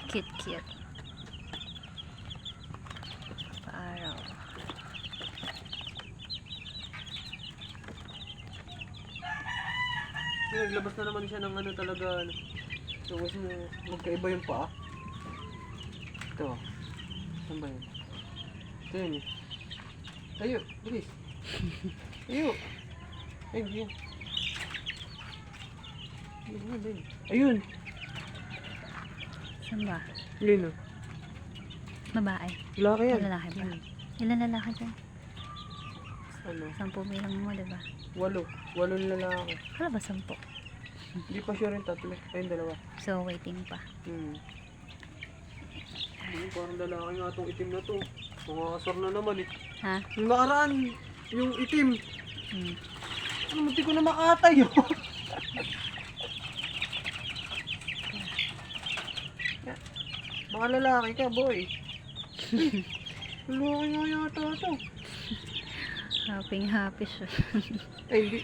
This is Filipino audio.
Cute, cute. Paaraw. Naglabas na naman siya ng ano talaga. Ano. So, kasi magkaiba yung paa. Ito. Saan ba yun? Ito yun eh. Tayo, bilis. Tayo. Ay, hindi yun. Ayun. Saan ba? Yun o. Babae. Lalaki yan. Lalaki ba? Ilan lalaki dyan? Ano? 10 bilang mo, diba? 8. 8 lalaki. Wala ba 10? Hindi pa sure yung 3. Ayun, 2. So, waiting pa. Parang lalaki nga itong itim na to. Pumakasar na naman eh. Ha? Yung nakaraan, yung itim. Hmm. Ano, munti ko na makatay oh. Baka lalaki ka, boy. Lalaki nga yata ito. Happy siya. Ay, hindi.